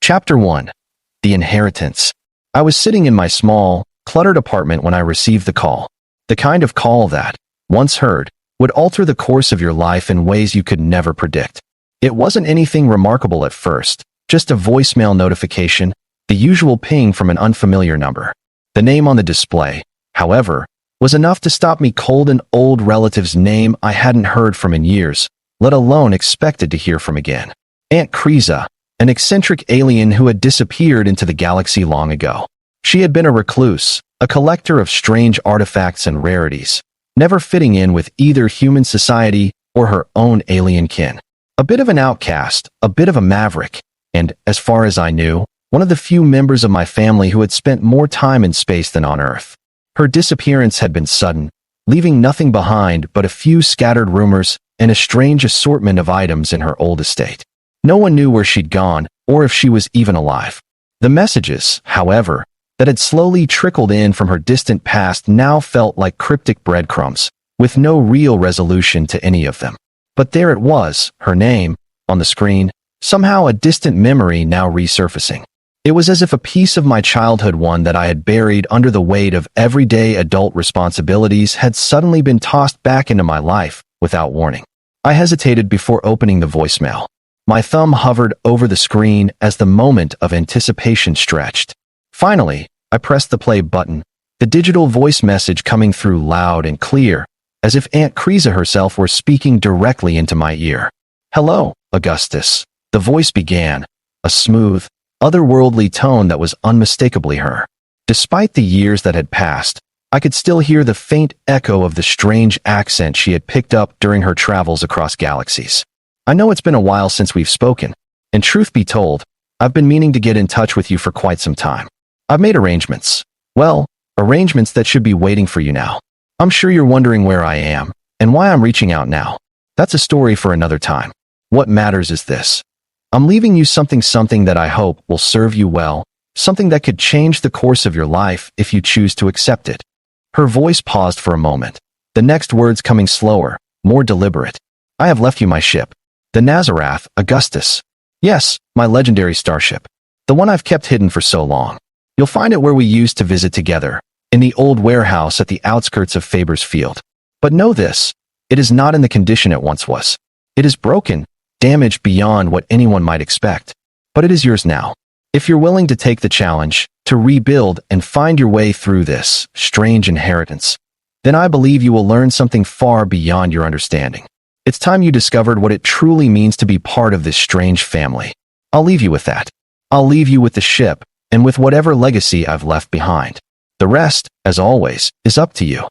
Chapter 1. The Inheritance. I was sitting in my small, cluttered apartment when I received the call. The kind of call that, once heard, would alter the course of your life in ways you could never predict. It wasn't anything remarkable at first, just a voicemail notification, the usual ping from an unfamiliar number. The name on the display, however, was enough to stop me cold. An old relative's name I hadn't heard from in years, let alone expected to hear from again. Aunt Kriza, an eccentric alien who had disappeared into the galaxy long ago. She had been a recluse, a collector of strange artifacts and rarities, never fitting in with either human society or her own alien kin. A bit of an outcast, a bit of a maverick, and, as far as I knew, one of the few members of my family who had spent more time in space than on Earth. Her disappearance had been sudden, leaving nothing behind but a few scattered rumors and a strange assortment of items in her old estate. No one knew where she'd gone, or if she was even alive. The messages, however, that had slowly trickled in from her distant past now felt like cryptic breadcrumbs, with no real resolution to any of them. But there it was, her name, on the screen, somehow a distant memory now resurfacing. It was as if a piece of my childhood, one that I had buried under the weight of everyday adult responsibilities, had suddenly been tossed back into my life, without warning. I hesitated before opening the voicemail. My thumb hovered over the screen as the moment of anticipation stretched. Finally, I pressed the play button, the digital voice message coming through loud and clear, as if Aunt Kriza herself were speaking directly into my ear. "Hello, Augustus," the voice began, a smooth, otherworldly tone that was unmistakably her. Despite the years that had passed, I could still hear the faint echo of the strange accent she had picked up during her travels across galaxies. "I know it's been a while since we've spoken, and truth be told, I've been meaning to get in touch with you for quite some time. I've made arrangements. Well, arrangements that should be waiting for you now. I'm sure you're wondering where I am, and why I'm reaching out now. That's a story for another time. What matters is this. I'm leaving you something that I hope will serve you well, something that could change the course of your life if you choose to accept it." Her voice paused for a moment, the next words coming slower, more deliberate. "I have left you my ship. The Nazarath, Augustus. Yes, my legendary starship. The one I've kept hidden for so long. You'll find it where we used to visit together, in the old warehouse at the outskirts of Faber's Field. But know this, it is not in the condition it once was. It is broken, damaged beyond what anyone might expect. But it is yours now. If you're willing to take the challenge, to rebuild and find your way through this strange inheritance, then I believe you will learn something far beyond your understanding. It's time you discovered what it truly means to be part of this strange family. I'll leave you with that. I'll leave you with the ship, and with whatever legacy I've left behind. The rest, as always, is up to you."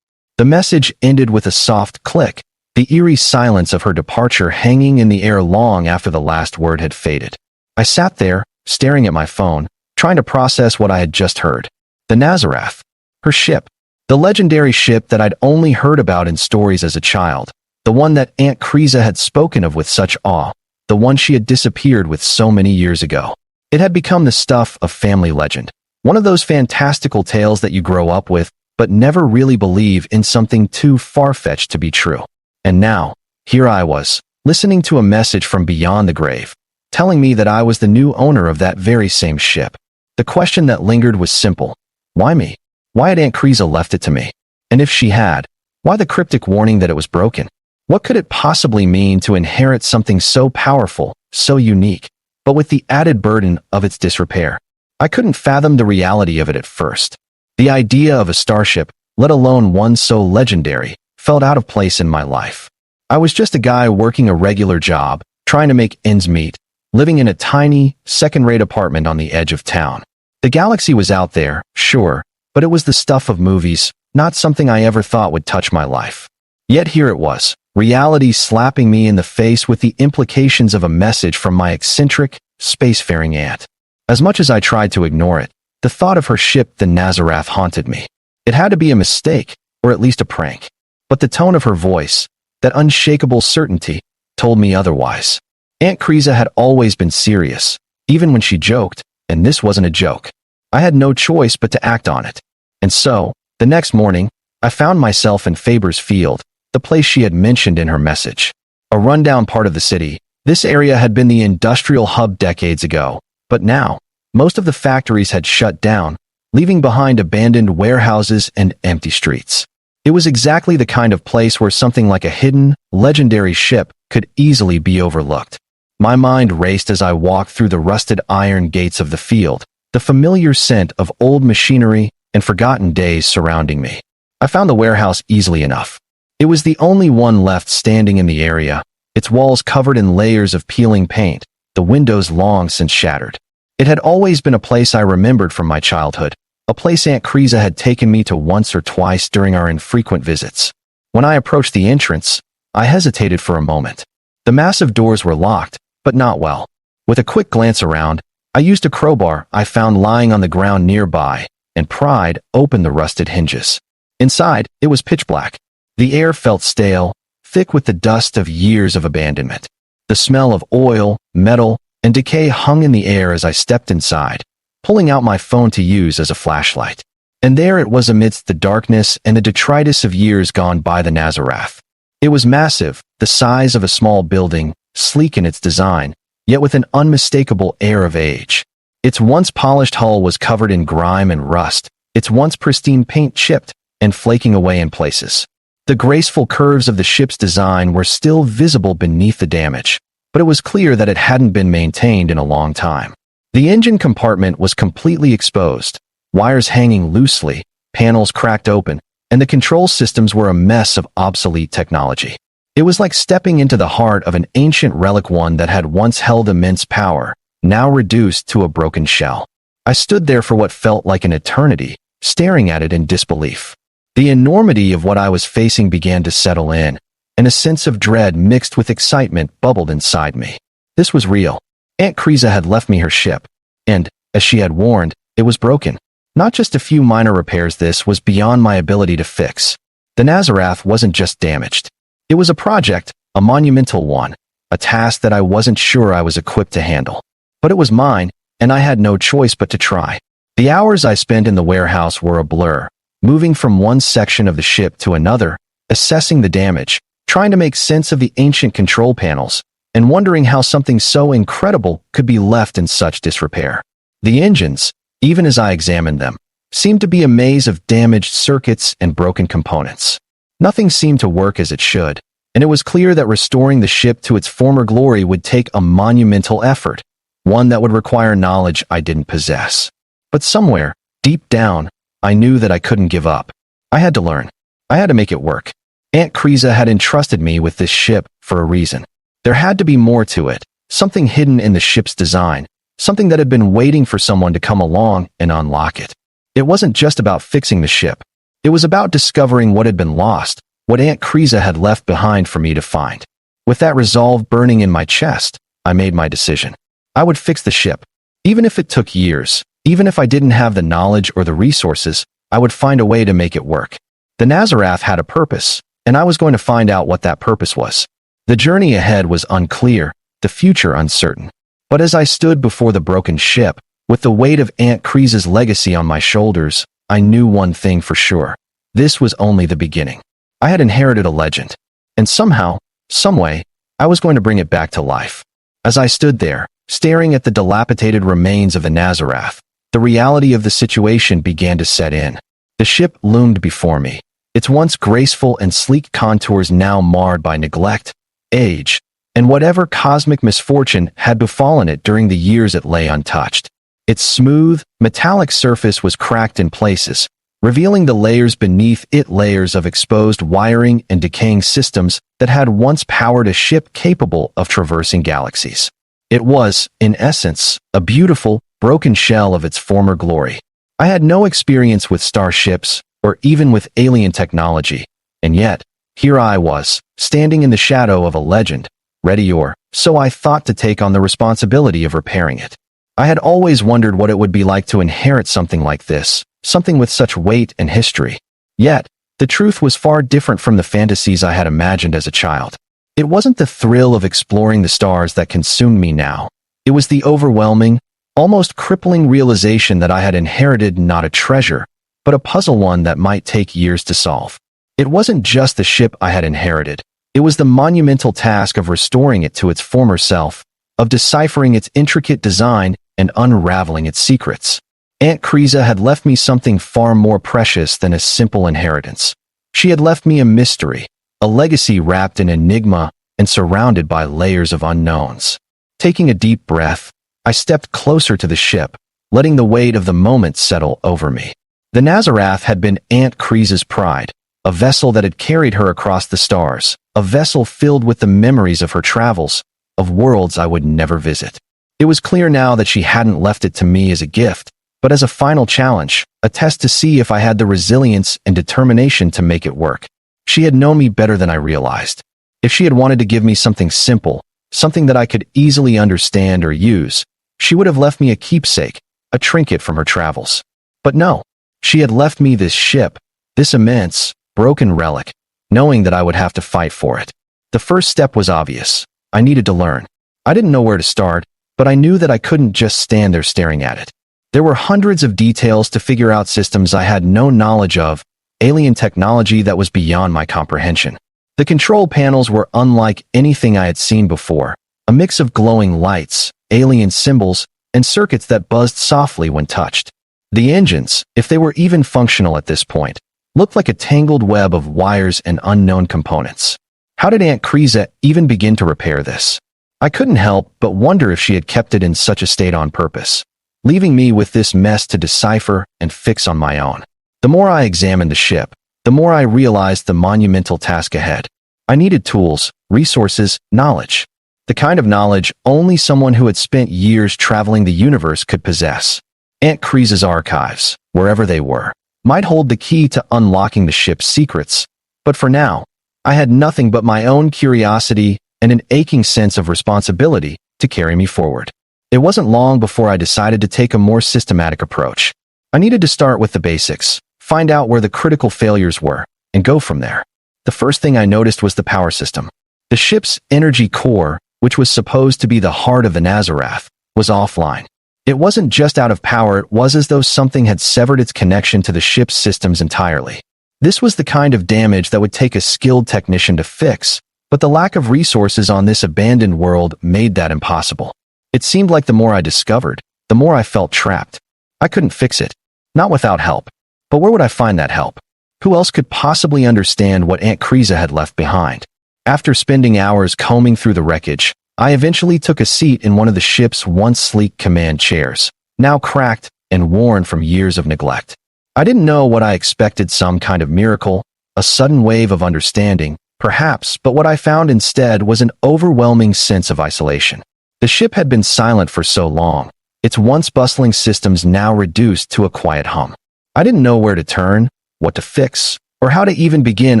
The message ended with a soft click, the eerie silence of her departure hanging in the air long after the last word had faded. I sat there, staring at my phone, trying to process what I had just heard. The Nazarath. Her ship. The legendary ship that I'd only heard about in stories as a child. The one that Aunt Kriza had spoken of with such awe, the one she had disappeared with so many years ago. It had become the stuff of family legend, one of those fantastical tales that you grow up with, but never really believe in something too far-fetched to be true. And now, here I was, listening to a message from beyond the grave, telling me that I was the new owner of that very same ship. The question that lingered was simple. Why me? Why had Aunt Kriza left it to me? And if she had, why the cryptic warning that it was broken? What could it possibly mean to inherit something so powerful, so unique, but with the added burden of its disrepair? I couldn't fathom the reality of it at first. The idea of a starship, let alone one so legendary, felt out of place in my life. I was just a guy working a regular job, trying to make ends meet, living in a tiny, second-rate apartment on the edge of town. The galaxy was out there, sure, but it was the stuff of movies, not something I ever thought would touch my life. Yet here it was. Reality slapping me in the face with the implications of a message from my eccentric, spacefaring aunt. As much as I tried to ignore it, the thought of her ship, the Nazarath, haunted me. It had to be a mistake, or at least a prank. But the tone of her voice, that unshakable certainty, told me otherwise. Aunt Kriza had always been serious, even when she joked, and this wasn't a joke. I had no choice but to act on it. And so, the next morning, I found myself in Faber's Field, the place she had mentioned in her message. A rundown part of the city, this area had been the industrial hub decades ago, But now, most of the factories had shut down, leaving behind abandoned warehouses and empty streets. It was exactly the kind of place where something like a hidden, legendary ship could easily be overlooked. My mind raced as I walked through the rusted iron gates of the field, the familiar scent of old machinery and forgotten days surrounding me. I found the warehouse easily enough. It was the only one left standing in the area, its walls covered in layers of peeling paint, the windows long since shattered. It had always been a place I remembered from my childhood, a place Aunt Kriza had taken me to once or twice during our infrequent visits. When I approached the entrance, I hesitated for a moment. The massive doors were locked, but not well. With a quick glance around, I used a crowbar I found lying on the ground nearby and pried open the rusted hinges. Inside, it was pitch black. The air felt stale, thick with the dust of years of abandonment. The smell of oil, metal, and decay hung in the air as I stepped inside, pulling out my phone to use as a flashlight. And there it was amidst the darkness and the detritus of years gone by the Nazareth. It was massive, the size of a small building, sleek in its design, yet with an unmistakable air of age. Its once polished hull was covered in grime and rust, its once pristine paint chipped and flaking away in places. The graceful curves of the ship's design were still visible beneath the damage, but it was clear that it hadn't been maintained in a long time. The engine compartment was completely exposed, wires hanging loosely, panels cracked open, and the control systems were a mess of obsolete technology. It was like stepping into the heart of an ancient relic, one that had once held immense power, now reduced to a broken shell. I stood there for what felt like an eternity, staring at it in disbelief. The enormity of what I was facing began to settle in, and a sense of dread mixed with excitement bubbled inside me. This was real. Aunt Kriza had left me her ship, and, as she had warned, it was broken. Not just a few minor repairs. This was beyond my ability to fix. The Nazareth wasn't just damaged. It was a project, a monumental one, a task that I wasn't sure I was equipped to handle. But it was mine, and I had no choice but to try. The hours I spent in the warehouse were a blur, moving from one section of the ship to another, assessing the damage, trying to make sense of the ancient control panels, and wondering how something so incredible could be left in such disrepair. The engines, even as I examined them, seemed to be a maze of damaged circuits and broken components. Nothing seemed to work as it should, and it was clear that restoring the ship to its former glory would take a monumental effort, one that would require knowledge I didn't possess. But somewhere, deep down, I knew that I couldn't give up. I had to learn. I had to make it work. Aunt Kriza had entrusted me with this ship for a reason. There had to be more to it, something hidden in the ship's design, something that had been waiting for someone to come along and unlock it. It wasn't just about fixing the ship. It was about discovering what had been lost, what Aunt Kriza had left behind for me to find. With that resolve burning in my chest, I made my decision. I would fix the ship. Even if it took years, even if I didn't have the knowledge or the resources, I would find a way to make it work. The Nazareth had a purpose, and I was going to find out what that purpose was. The journey ahead was unclear, the future uncertain. But as I stood before the broken ship, with the weight of Aunt Kriza's legacy on my shoulders, I knew one thing for sure. This was only the beginning. I had inherited a legend, and somehow, someway, I was going to bring it back to life. As I stood there, staring at the dilapidated remains of the Nazareth, the reality of the situation began to set in. The ship loomed before me, its once graceful and sleek contours now marred by neglect, age, and whatever cosmic misfortune had befallen it during the years it lay untouched. Its smooth, metallic surface was cracked in places, revealing the layers beneath it, layers of exposed wiring and decaying systems that had once powered a ship capable of traversing galaxies. It was, in essence, a beautiful, broken shell of its former glory. I had no experience with starships, or even with alien technology, and yet, here I was, standing in the shadow of a legend, ready or so I thought to take on the responsibility of repairing it. I had always wondered what it would be like to inherit something like this, something with such weight and history. Yet, the truth was far different from the fantasies I had imagined as a child. It wasn't the thrill of exploring the stars that consumed me now. It was the overwhelming, almost crippling realization that I had inherited not a treasure, but a puzzle, one that might take years to solve. It wasn't just the ship I had inherited. It was the monumental task of restoring it to its former self, of deciphering its intricate design and unraveling its secrets. Aunt Kriza had left me something far more precious than a simple inheritance. She had left me a mystery, a legacy wrapped in enigma and surrounded by layers of unknowns. Taking a deep breath, I stepped closer to the ship, letting the weight of the moment settle over me. The Nazarath had been Aunt Kriza's pride, a vessel that had carried her across the stars, a vessel filled with the memories of her travels, of worlds I would never visit. It was clear now that she hadn't left it to me as a gift, but as a final challenge, a test to see if I had the resilience and determination to make it work. She had known me better than I realized. If she had wanted to give me something simple, something that I could easily understand or use, she would have left me a keepsake, a trinket from her travels. But no, she had left me this ship, this immense, broken relic, knowing that I would have to fight for it. The first step was obvious. I needed to learn. I didn't know where to start, but I knew that I couldn't just stand there staring at it. There were hundreds of details to figure out, systems I had no knowledge of, alien technology that was beyond my comprehension. The control panels were unlike anything I had seen before, a mix of glowing lights, alien symbols, and circuits that buzzed softly when touched. The engines, if they were even functional at this point, looked like a tangled web of wires and unknown components. How did Aunt Kriza even begin to repair this? I couldn't help but wonder if she had kept it in such a state on purpose, leaving me with this mess to decipher and fix on my own. The more I examined the ship, the more I realized the monumental task ahead. I needed tools, resources, knowledge. The kind of knowledge only someone who had spent years traveling the universe could possess. Aunt Kriza's archives, wherever they were, might hold the key to unlocking the ship's secrets, but for now, I had nothing but my own curiosity and an aching sense of responsibility to carry me forward. It wasn't long before I decided to take a more systematic approach. I needed to start with the basics, find out where the critical failures were, and go from there. The first thing I noticed was the power system. The ship's energy core, which was supposed to be the heart of the Nazarath, was offline. It wasn't just out of power, it was as though something had severed its connection to the ship's systems entirely. This was the kind of damage that would take a skilled technician to fix, but the lack of resources on this abandoned world made that impossible. It seemed like the more I discovered, the more I felt trapped. I couldn't fix it. Not without help. But where would I find that help? Who else could possibly understand what Aunt Kriza had left behind? After spending hours combing through the wreckage, I eventually took a seat in one of the ship's once sleek command chairs, now cracked and worn from years of neglect. I didn't know what I expected, some kind of miracle, a sudden wave of understanding, perhaps, but what I found instead was an overwhelming sense of isolation. The ship had been silent for so long, its once bustling systems now reduced to a quiet hum. I didn't know where to turn, what to fix, or how to even begin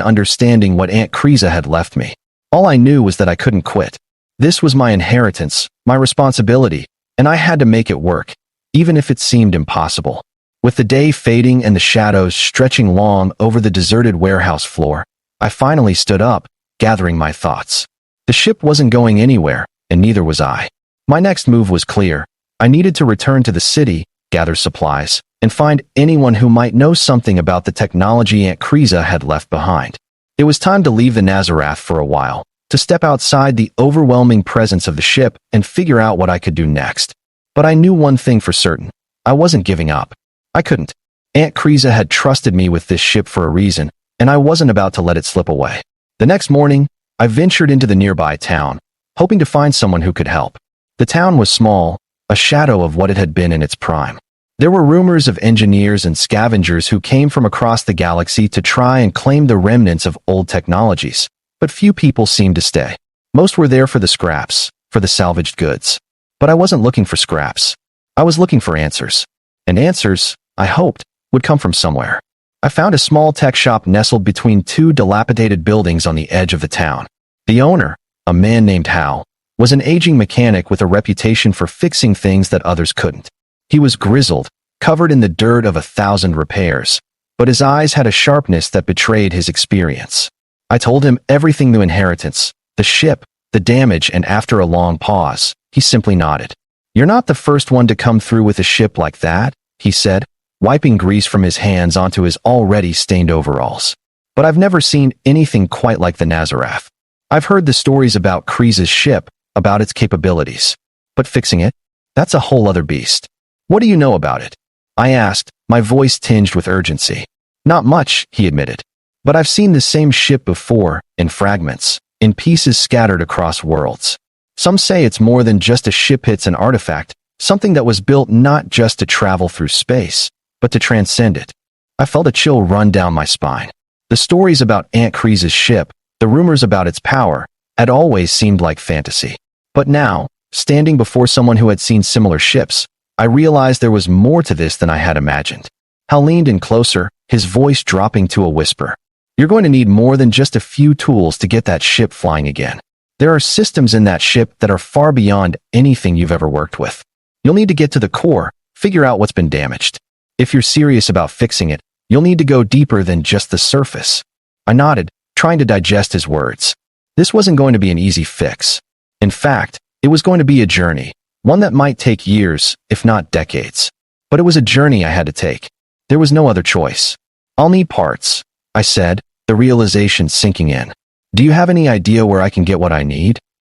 understanding what Aunt Kriza had left me. All I knew was that I couldn't quit. This was my inheritance, my responsibility, and I had to make it work, even if it seemed impossible. With the day fading and the shadows stretching long over the deserted warehouse floor, I finally stood up, gathering my thoughts. The ship wasn't going anywhere, and neither was I. My next move was clear. I needed to return to the city, gather supplies, and find anyone who might know something about the technology Aunt Kriza had left behind. It was time to leave the Nazarath for a while, to step outside the overwhelming presence of the ship and figure out what I could do next. But I knew one thing for certain. I wasn't giving up. I couldn't. Aunt Kriza had trusted me with this ship for a reason, and I wasn't about to let it slip away. The next morning, I ventured into the nearby town, hoping to find someone who could help. The town was small, a shadow of what it had been in its prime. There were rumors of engineers and scavengers who came from across the galaxy to try and claim the remnants of old technologies, but few people seemed to stay. Most were there for the scraps, for the salvaged goods. But I wasn't looking for scraps. I was looking for answers. And answers, I hoped, would come from somewhere. I found a small tech shop nestled between two dilapidated buildings on the edge of the town. The owner, a man named Hal, was an aging mechanic with a reputation for fixing things that others couldn't. He was grizzled, covered in the dirt of 1,000 repairs, but his eyes had a sharpness that betrayed his experience. I told him everything: the inheritance, the ship, the damage, and after a long pause, he simply nodded. "You're not the first one to come through with a ship like that," he said, wiping grease from his hands onto his already stained overalls. "But I've never seen anything quite like the Nazarath. I've heard the stories about Kriza's ship, about its capabilities. But fixing it? That's a whole other beast. What do you know about it? I asked, my voice tinged with urgency. Not much, he admitted. But I've seen the same ship before, in fragments, in pieces scattered across worlds. Some say it's more than just a ship, it's an artifact, something that was built not just to travel through space, but to transcend it. I felt a chill run down my spine. The stories about Aunt Kreese's ship, the rumors about its power, had always seemed like fantasy. But now, standing before someone who had seen similar ships, I realized there was more to this than I had imagined. Hal leaned in closer, his voice dropping to a whisper. You're going to need more than just a few tools to get that ship flying again. There are systems in that ship that are far beyond anything you've ever worked with. You'll need to get to the core, figure out what's been damaged. If you're serious about fixing it, you'll need to go deeper than just the surface. I nodded, trying to digest his words. This wasn't going to be an easy fix. In fact, it was going to be a journey, one that might take years, if not decades. But it was a journey I had to take. There was no other choice. I'll need parts, I said, the realization sinking in. Do you have any idea where I can get what I need?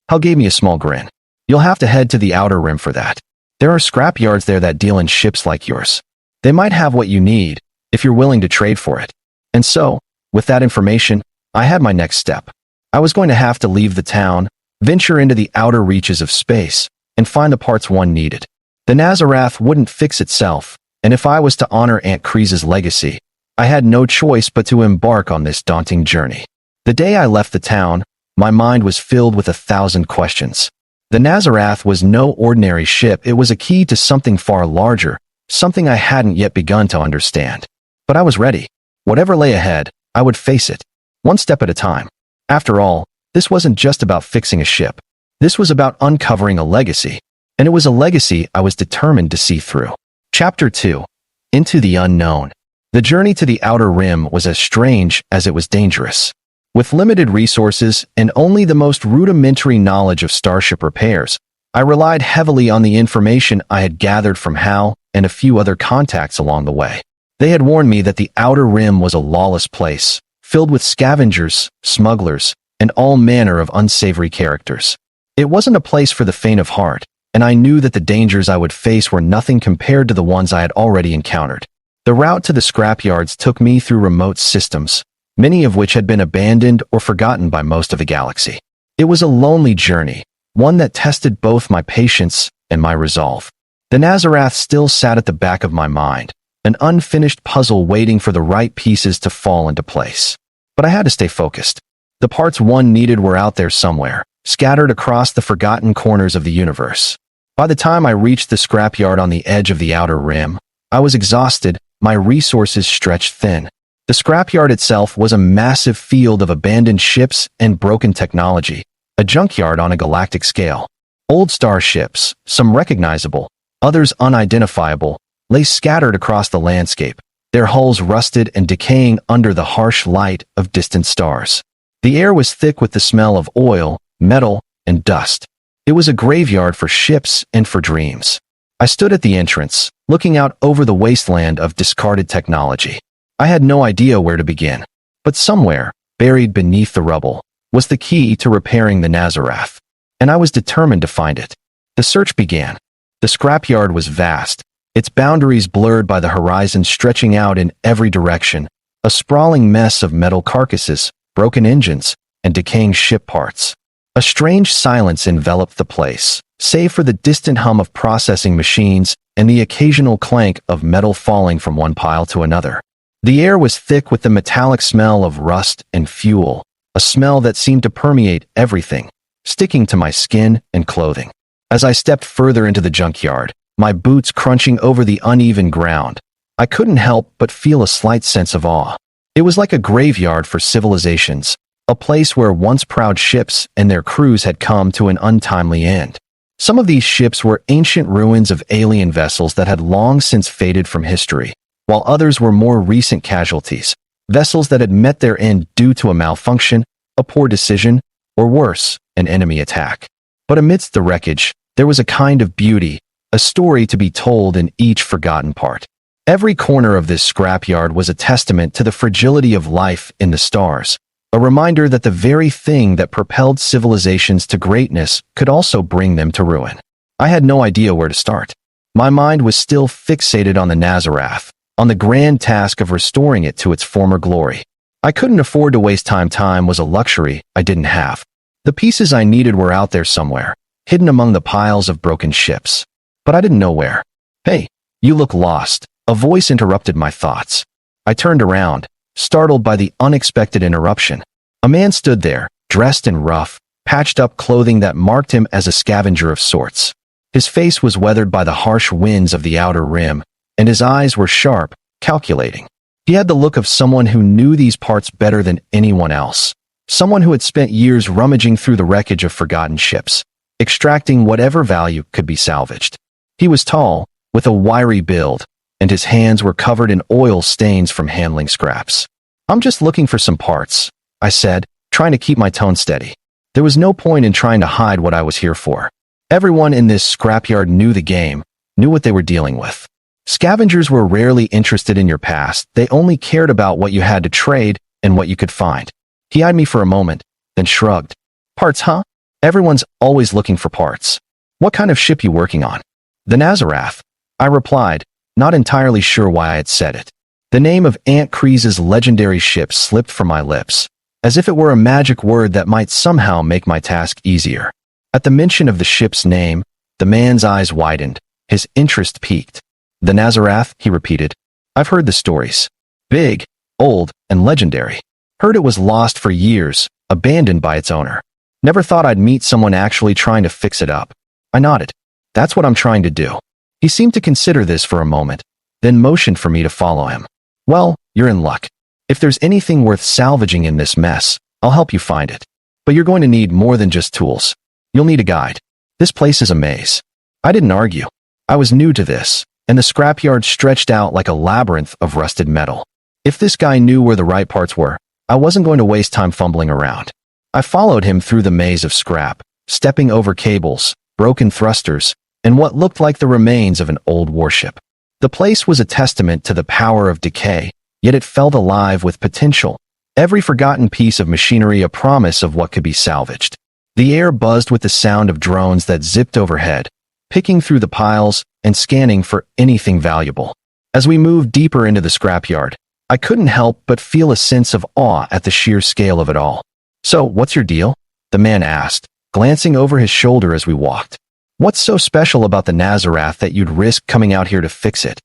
Hal gave me a small grin. You'll have to head to the Outer Rim for that. There are scrap yards there that deal in ships like yours. They might have what you need, if you're willing to trade for it. And so, with that information, I had my next step. I was going to have to leave the town, venture into the outer reaches of space, and find the parts one needed. The Nazarath wouldn't fix itself, and if I was to honor Aunt Kreese's legacy, I had no choice but to embark on this daunting journey. The day I left the town, my mind was filled with 1,000 questions. The Nazarath was no ordinary ship, it was a key to something far larger, something I hadn't yet begun to understand. But I was ready. Whatever lay ahead, I would face it, one step at a time. After all, this wasn't just about fixing a ship. This was about uncovering a legacy, and it was a legacy I was determined to see through. Chapter 2. Into the Unknown. The journey to the Outer Rim was as strange as it was dangerous. With limited resources and only the most rudimentary knowledge of starship repairs, I relied heavily on the information I had gathered from Hal and a few other contacts along the way. They had warned me that the Outer Rim was a lawless place, filled with scavengers, smugglers, and all manner of unsavory characters. It wasn't a place for the faint of heart, and I knew that the dangers I would face were nothing compared to the ones I had already encountered. The route to the scrapyards took me through remote systems, many of which had been abandoned or forgotten by most of the galaxy. It was a lonely journey, one that tested both my patience and my resolve. The Nazarath still sat at the back of my mind, an unfinished puzzle waiting for the right pieces to fall into place. But I had to stay focused. The parts one needed were out there somewhere, scattered across the forgotten corners of the universe. By the time I reached the scrapyard on the edge of the Outer Rim, I was exhausted, my resources stretched thin. The scrapyard itself was a massive field of abandoned ships and broken technology, a junkyard on a galactic scale. Old starships, some recognizable, others unidentifiable, lay scattered across the landscape, their hulls rusted and decaying under the harsh light of distant stars. The air was thick with the smell of oil, metal, and dust. It was a graveyard for ships and for dreams. I stood at the entrance, looking out over the wasteland of discarded technology. I had no idea where to begin, but somewhere, buried beneath the rubble, was the key to repairing the Nazarath, and I was determined to find it. The search began. The scrapyard was vast, its boundaries blurred by the horizon stretching out in every direction, a sprawling mess of metal carcasses, broken engines, and decaying ship parts. A strange silence enveloped the place, save for the distant hum of processing machines and the occasional clank of metal falling from one pile to another. The air was thick with the metallic smell of rust and fuel, a smell that seemed to permeate everything, sticking to my skin and clothing. As I stepped further into the junkyard, my boots crunching over the uneven ground, I couldn't help but feel a slight sense of awe. It was like a graveyard for civilizations, a place where once proud ships and their crews had come to an untimely end. Some of these ships were ancient ruins of alien vessels that had long since faded from history, while others were more recent casualties, vessels that had met their end due to a malfunction, a poor decision, or worse, an enemy attack. But amidst the wreckage, there was a kind of beauty, a story to be told in each forgotten part. Every corner of this scrapyard was a testament to the fragility of life in the stars, a reminder that the very thing that propelled civilizations to greatness could also bring them to ruin. I had no idea where to start. My mind was still fixated on the Nazarath, on the grand task of restoring it to its former glory. I couldn't afford to waste time. Time was a luxury I didn't have. The pieces I needed were out there somewhere, hidden among the piles of broken ships. But I didn't know where. Hey, you look lost. A voice interrupted my thoughts. I turned around, startled by the unexpected interruption. A man stood there, dressed in rough, patched-up clothing that marked him as a scavenger of sorts. His face was weathered by the harsh winds of the outer rim, and his eyes were sharp, calculating. He had the look of someone who knew these parts better than anyone else. Someone who had spent years rummaging through the wreckage of forgotten ships, extracting whatever value could be salvaged. He was tall, with a wiry build, and his hands were covered in oil stains from handling scraps. "I'm just looking for some parts," I said, trying to keep my tone steady. There was no point in trying to hide what I was here for. Everyone in this scrapyard knew the game, knew what they were dealing with. Scavengers were rarely interested in your past. They only cared about what you had to trade and what you could find. He eyed me for a moment, then shrugged. "Parts, huh? Everyone's always looking for parts. What kind of ship you working on?" "The Nazarath," I replied, not entirely sure why I had said it. The name of Aunt Kreese's legendary ship slipped from my lips, as if it were a magic word that might somehow make my task easier. At the mention of the ship's name, the man's eyes widened, his interest piqued. "The Nazarath," he repeated. "I've heard the stories. Big, old, and legendary. Heard it was lost for years, abandoned by its owner. Never thought I'd meet someone actually trying to fix it up." I nodded. "That's what I'm trying to do." He seemed to consider this for a moment, then motioned for me to follow him. "Well, you're in luck. If there's anything worth salvaging in this mess, I'll help you find it. But you're going to need more than just tools. You'll need a guide. This place is a maze." I didn't argue. I was new to this, and the scrapyard stretched out like a labyrinth of rusted metal. If this guy knew where the right parts were, I wasn't going to waste time fumbling around. I followed him through the maze of scrap, stepping over cables, broken thrusters, and what looked like the remains of an old warship. The place was a testament to the power of decay, yet it felt alive with potential. Every forgotten piece of machinery a promise of what could be salvaged. The air buzzed with the sound of drones that zipped overhead, picking through the piles and scanning for anything valuable. As we moved deeper into the scrapyard, I couldn't help but feel a sense of awe at the sheer scale of it all. "So, what's your deal?" the man asked, glancing over his shoulder as we walked. "What's so special about the Nazarath that you'd risk coming out here to fix it?"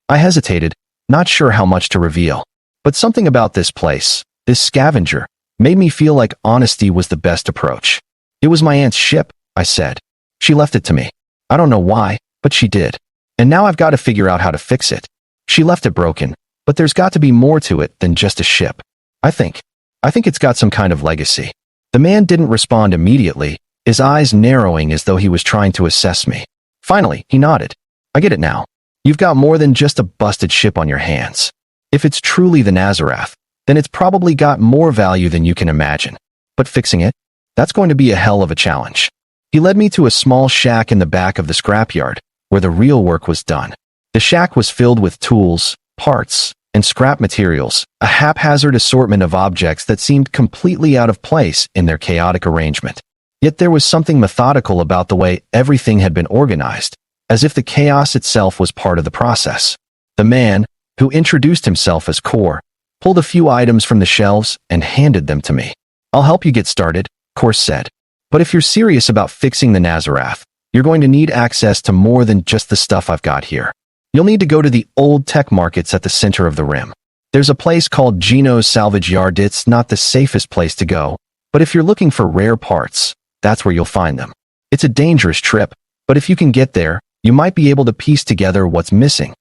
I hesitated, not sure how much to reveal. But something about this place, this scavenger, made me feel like honesty was the best approach. "It was my aunt's ship," I said. "She left it to me. I don't know why, but she did. And now I've got to figure out how to fix it. She left it broken, but there's got to be more to it than just a ship. I think it's got some kind of legacy." The man didn't respond immediately, his eyes narrowing as though he was trying to assess me. Finally, he nodded. "I get it now. You've got more than just a busted ship on your hands. If it's truly the Nazarath, then it's probably got more value than you can imagine. But fixing it? That's going to be a hell of a challenge." He led me to a small shack in the back of the scrapyard, where the real work was done. The shack was filled with tools, parts, and scrap materials, a haphazard assortment of objects that seemed completely out of place in their chaotic arrangement. Yet there was something methodical about the way everything had been organized, as if the chaos itself was part of the process. The man, who introduced himself as Core, pulled a few items from the shelves and handed them to me. "I'll help you get started," Core said. "But if you're serious about fixing the Nazarath, you're going to need access to more than just the stuff I've got here. You'll need to go to the old tech markets at the center of the rim. There's a place called Gino's Salvage Yard. It's not the safest place to go, but if you're looking for rare parts, that's where you'll find them. It's a dangerous trip, but if you can get there, you might be able to piece together what's missing."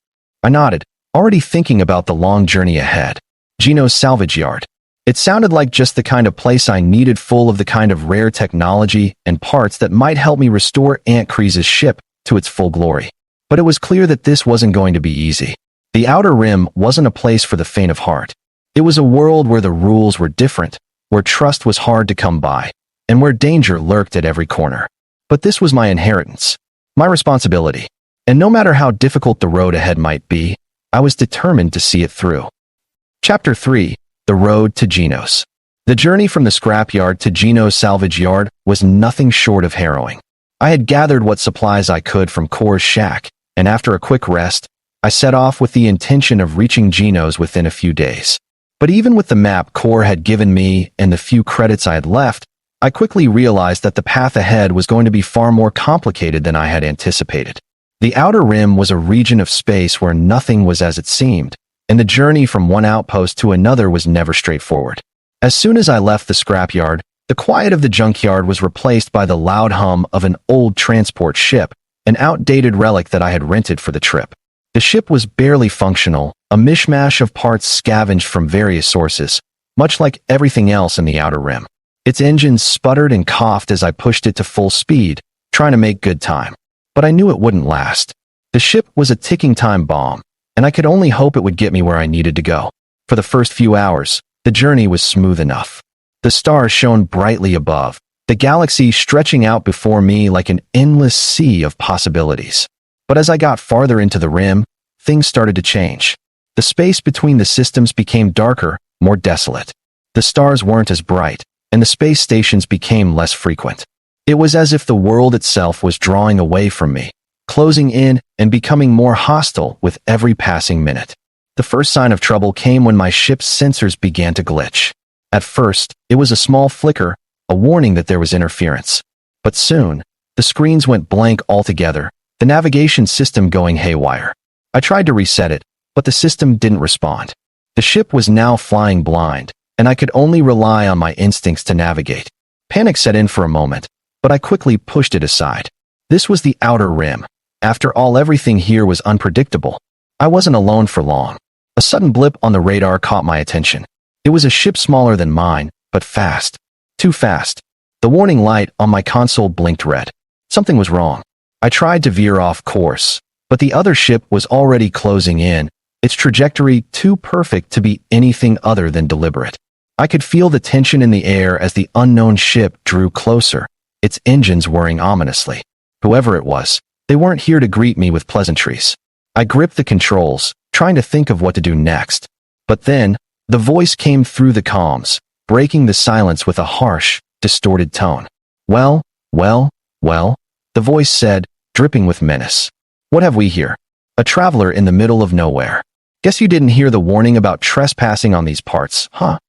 I nodded, already thinking about the long journey ahead. Gino's Salvage Yard. It sounded like just the kind of place I needed, full of the kind of rare technology and parts that might help me restore Aunt Kreese's ship to its full glory. But it was clear that this wasn't going to be easy. The Outer Rim wasn't a place for the faint of heart. It was a world where the rules were different, where trust was hard to come by, and where danger lurked at every corner. But this was my inheritance, my responsibility, and no matter how difficult the road ahead might be, I was determined to see it through. Chapter 3. The Road to Gino's. The journey from the scrapyard to Gino's Salvage Yard was nothing short of harrowing. I had gathered what supplies I could from Kor's shack, and after a quick rest, I set off with the intention of reaching Geno's within a few days. But even with the map Kor had given me and the few credits I had left, I quickly realized that the path ahead was going to be far more complicated than I had anticipated. The Outer Rim was a region of space where nothing was as it seemed, and the journey from one outpost to another was never straightforward. As soon as I left the scrapyard, the quiet of the junkyard was replaced by the loud hum of an old transport ship, an outdated relic that I had rented for the trip. The ship was barely functional, a mishmash of parts scavenged from various sources, much like everything else in the Outer Rim. Its engines sputtered and coughed as I pushed it to full speed, trying to make good time. But I knew it wouldn't last. The ship was a ticking time bomb, and I could only hope it would get me where I needed to go. For the first few hours, the journey was smooth enough. The stars shone brightly above, the galaxy stretching out before me like an endless sea of possibilities. But as I got farther into the rim, things started to change. The space between the systems became darker, more desolate. The stars weren't as bright, and the space stations became less frequent. It was as if the world itself was drawing away from me, closing in and becoming more hostile with every passing minute. The first sign of trouble came when my ship's sensors began to glitch. At first, it was a small flicker, a warning that there was interference. But soon, the screens went blank altogether, the navigation system going haywire. I tried to reset it, but the system didn't respond. The ship was now flying blind, and I could only rely on my instincts to navigate. Panic set in for a moment, but I quickly pushed it aside. This was the Outer Rim. After all, everything here was unpredictable. I wasn't alone for long. A sudden blip on the radar caught my attention. It was a ship smaller than mine, but fast. Too fast. The warning light on my console blinked red. Something was wrong. I tried to veer off course, but the other ship was already closing in, its trajectory too perfect to be anything other than deliberate. I could feel the tension in the air as the unknown ship drew closer, its engines whirring ominously. Whoever it was, they weren't here to greet me with pleasantries. I gripped the controls, trying to think of what to do next. But then, the voice came through the comms, breaking the silence with a harsh, distorted tone. Well, the voice said, dripping with menace. What have we here? A traveler in the middle of nowhere. Guess you didn't hear the warning about trespassing on these parts, huh?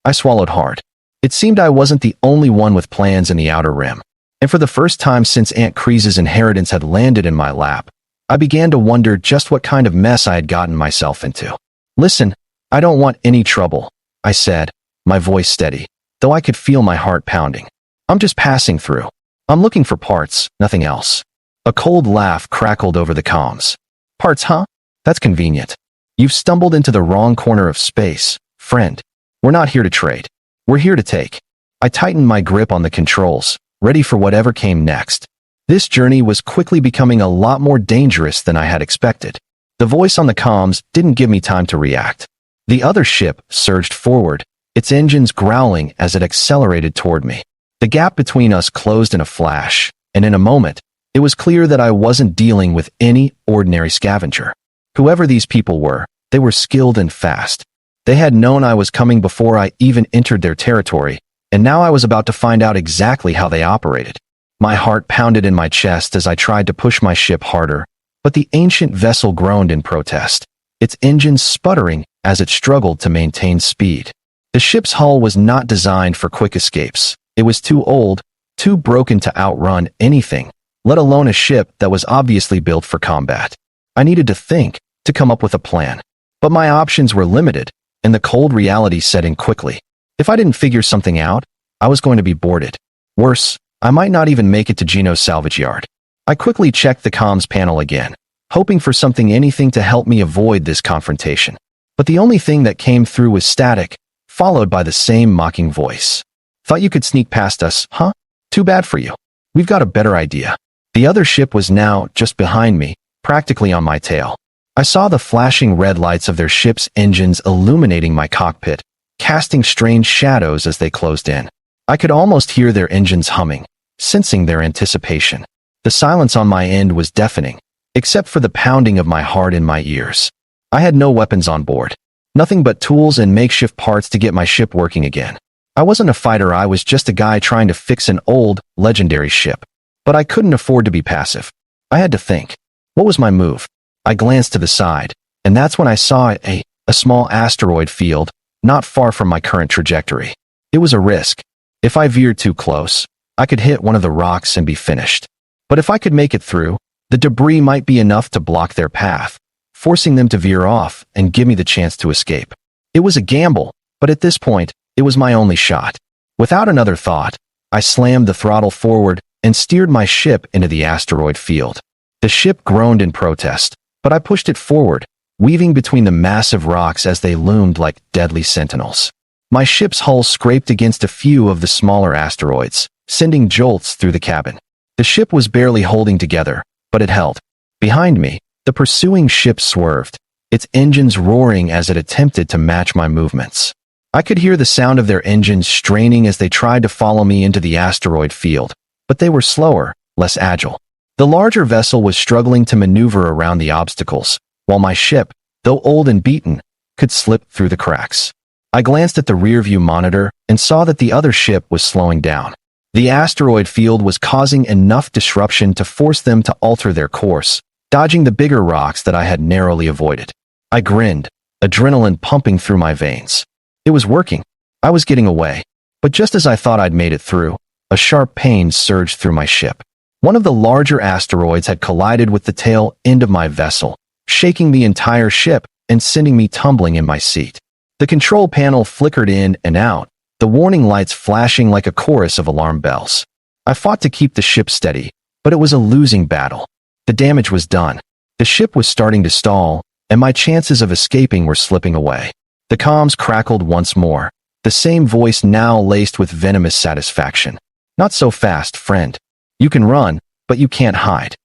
I swallowed hard. It seemed I wasn't the only one with plans in the Outer Rim. And for the first time since Aunt Kreese's inheritance had landed in my lap, I began to wonder just what kind of mess I had gotten myself into. Listen, I don't want any trouble, I said, my voice steady, though I could feel my heart pounding. I'm just passing through. I'm looking for parts, nothing else. A cold laugh crackled over the comms. Parts, huh? That's convenient. You've stumbled into the wrong corner of space, friend. We're not here to trade. We're here to take. I tightened my grip on the controls, ready for whatever came next. This journey was quickly becoming a lot more dangerous than I had expected. The voice on the comms didn't give me time to react. The other ship surged forward, its engines growling as it accelerated toward me. The gap between us closed in a flash, and in a moment, it was clear that I wasn't dealing with any ordinary scavenger. Whoever these people were, they were skilled and fast. They had known I was coming before I even entered their territory, and now I was about to find out exactly how they operated. My heart pounded in my chest as I tried to push my ship harder, but the ancient vessel groaned in protest, its engines sputtering as it struggled to maintain speed. The ship's hull was not designed for quick escapes. It was too old, too broken to outrun anything, let alone a ship that was obviously built for combat. I needed to think, to come up with a plan. But my options were limited, and the cold reality set in quickly. If I didn't figure something out, I was going to be boarded. Worse, I might not even make it to Geno's salvage yard. I quickly checked the comms panel again, hoping for anything to help me avoid this confrontation. But the only thing that came through was static, followed by the same mocking voice. Thought you could sneak past us, huh? Too bad for you. We've got a better idea. The other ship was now just behind me, practically on my tail. I saw the flashing red lights of their ship's engines illuminating my cockpit, casting strange shadows as they closed in. I could almost hear their engines humming, sensing their anticipation. The silence on my end was deafening, except for the pounding of my heart in my ears. I had no weapons on board. Nothing but tools and makeshift parts to get my ship working again. I wasn't a fighter, I was just a guy trying to fix an old, legendary ship. But I couldn't afford to be passive. I had to think. What was my move? I glanced to the side, and that's when I saw a small asteroid field, not far from my current trajectory. It was a risk. If I veered too close, I could hit one of the rocks and be finished. But if I could make it through, the debris might be enough to block their path, forcing them to veer off and give me the chance to escape. It was a gamble, but at this point, it was my only shot. Without another thought, I slammed the throttle forward and steered my ship into the asteroid field. The ship groaned in protest, but I pushed it forward, weaving between the massive rocks as they loomed like deadly sentinels. My ship's hull scraped against a few of the smaller asteroids, sending jolts through the cabin. The ship was barely holding together, but it held. Behind me, the pursuing ship swerved, its engines roaring as it attempted to match my movements. I could hear the sound of their engines straining as they tried to follow me into the asteroid field, but they were slower, less agile. The larger vessel was struggling to maneuver around the obstacles, while my ship, though old and beaten, could slip through the cracks. I glanced at the rearview monitor and saw that the other ship was slowing down. The asteroid field was causing enough disruption to force them to alter their course, dodging the bigger rocks that I had narrowly avoided. I grinned, adrenaline pumping through my veins. It was working. I was getting away. But just as I thought I'd made it through, a sharp pain surged through my ship. One of the larger asteroids had collided with the tail end of my vessel, shaking the entire ship and sending me tumbling in my seat. The control panel flickered in and out, the warning lights flashing like a chorus of alarm bells. I fought to keep the ship steady, but it was a losing battle. The damage was done. The ship was starting to stall, and my chances of escaping were slipping away. The comms crackled once more, the same voice now laced with venomous satisfaction. "Not so fast, friend. You can run, but you can't hide."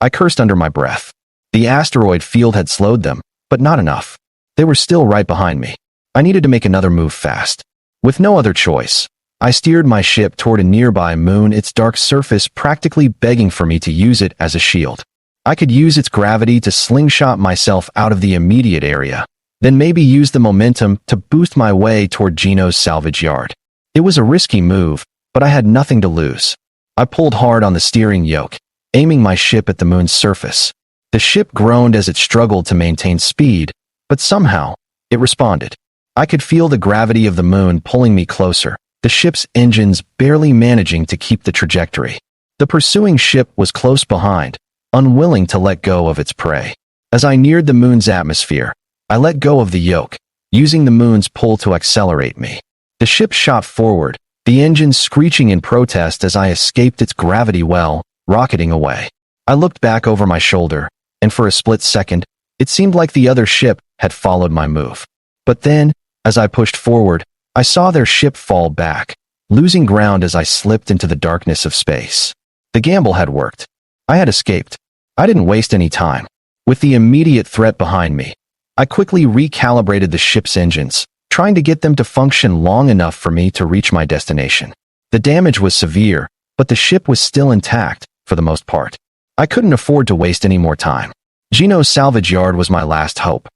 I cursed under my breath. The asteroid field had slowed them, but not enough. They were still right behind me. I needed to make another move fast. With no other choice, I steered my ship toward a nearby moon, its dark surface practically begging for me to use it as a shield. I could use its gravity to slingshot myself out of the immediate area, then maybe use the momentum to boost my way toward Gino's salvage yard. It was a risky move, but I had nothing to lose. I pulled hard on the steering yoke, aiming my ship at the moon's surface. The ship groaned as it struggled to maintain speed, but somehow, it responded. I could feel the gravity of the moon pulling me closer, the ship's engines barely managing to keep the trajectory. The pursuing ship was close behind, unwilling to let go of its prey. As I neared the moon's atmosphere, I let go of the yoke, using the moon's pull to accelerate me. The ship shot forward, the engines screeching in protest as I escaped its gravity well, rocketing away. I looked back over my shoulder, and for a split second, it seemed like the other ship had followed my move. But then, as I pushed forward, I saw their ship fall back, losing ground as I slipped into the darkness of space. The gamble had worked. I had escaped. I didn't waste any time. With the immediate threat behind me, I quickly recalibrated the ship's engines, trying to get them to function long enough for me to reach my destination. The damage was severe, but the ship was still intact, for the most part. I couldn't afford to waste any more time. Gino's salvage yard was my last hope.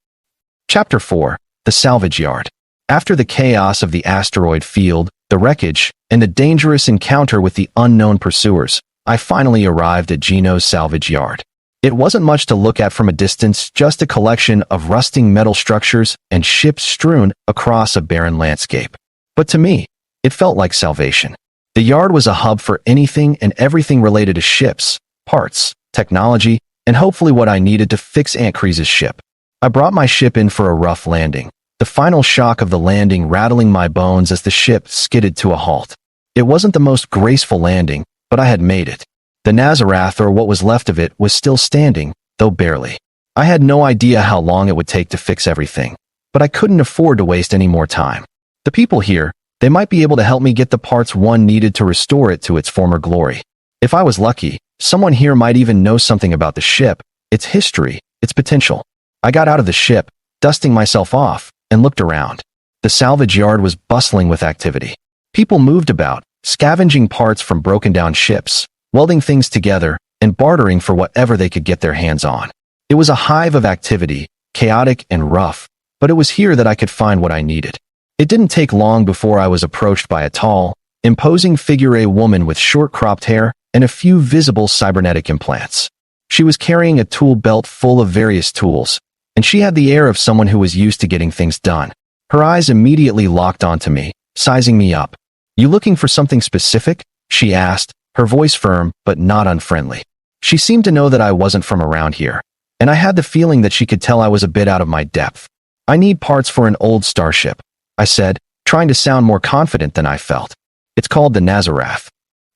Chapter 4. The Salvage Yard. After the chaos of the asteroid field, the wreckage, and the dangerous encounter with the unknown pursuers, I finally arrived at Gino's salvage yard. It wasn't much to look at from a distance, just a collection of rusting metal structures and ships strewn across a barren landscape. But to me, it felt like salvation. The yard was a hub for anything and everything related to ships, parts, technology, and hopefully what I needed to fix Aunt Kreese's ship. I brought my ship in for a rough landing, the final shock of the landing rattling my bones as the ship skidded to a halt. It wasn't the most graceful landing, but I had made it. The Nazarath, or what was left of it, was still standing, though barely. I had no idea how long it would take to fix everything, but I couldn't afford to waste any more time. The people here, they might be able to help me get the parts one needed to restore it to its former glory. If I was lucky, someone here might even know something about the ship, its history, its potential. I got out of the ship, dusting myself off, and looked around. The salvage yard was bustling with activity. People moved about, scavenging parts from broken-down ships, welding things together, and bartering for whatever they could get their hands on. It was a hive of activity, chaotic and rough, but it was here that I could find what I needed. It didn't take long before I was approached by a tall, imposing figure, a woman with short cropped hair and a few visible cybernetic implants. She was carrying a tool belt full of various tools, and she had the air of someone who was used to getting things done. Her eyes immediately locked onto me, sizing me up. "You looking for something specific?" she asked, her voice firm but not unfriendly. She seemed to know that I wasn't from around here, and I had the feeling that she could tell I was a bit out of my depth. "I need parts for an old starship," I said, trying to sound more confident than I felt. "It's called the Nazarath."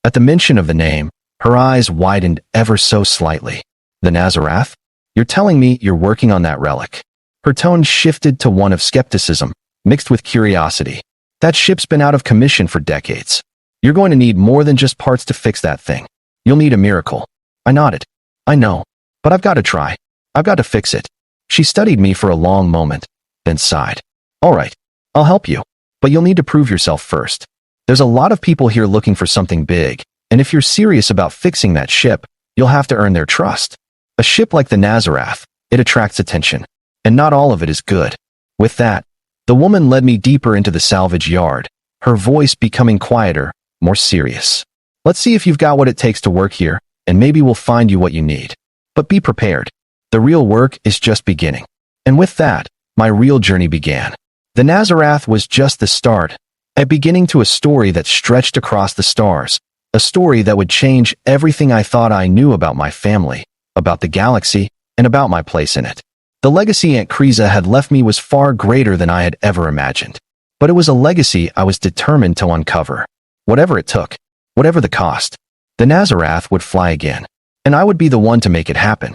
At the mention of the name, her eyes widened ever so slightly. "The Nazarath? You're telling me you're working on that relic?" Her tone shifted to one of skepticism, mixed with curiosity. "That ship's been out of commission for decades. You're going to need more than just parts to fix that thing. You'll need a miracle." I nodded. "I know, but I've got to try. I've got to fix it." She studied me for a long moment, then sighed. "All right, I'll help you, but you'll need to prove yourself first. There's a lot of people here looking for something big, and if you're serious about fixing that ship, you'll have to earn their trust. A ship like the Nazarath, it attracts attention, and not all of it is good." With that, the woman led me deeper into the salvage yard, her voice becoming quieter, more serious. "Let's see if you've got what it takes to work here, and maybe we'll find you what you need. But be prepared. The real work is just beginning." And with that, my real journey began. The Nazarath was just the start, a beginning to a story that stretched across the stars, a story that would change everything I thought I knew about my family, about the galaxy, and about my place in it. The legacy Aunt Kriza had left me was far greater than I had ever imagined. But it was a legacy I was determined to uncover. Whatever it took, whatever the cost, the Nazarath would fly again, and I would be the one to make it happen.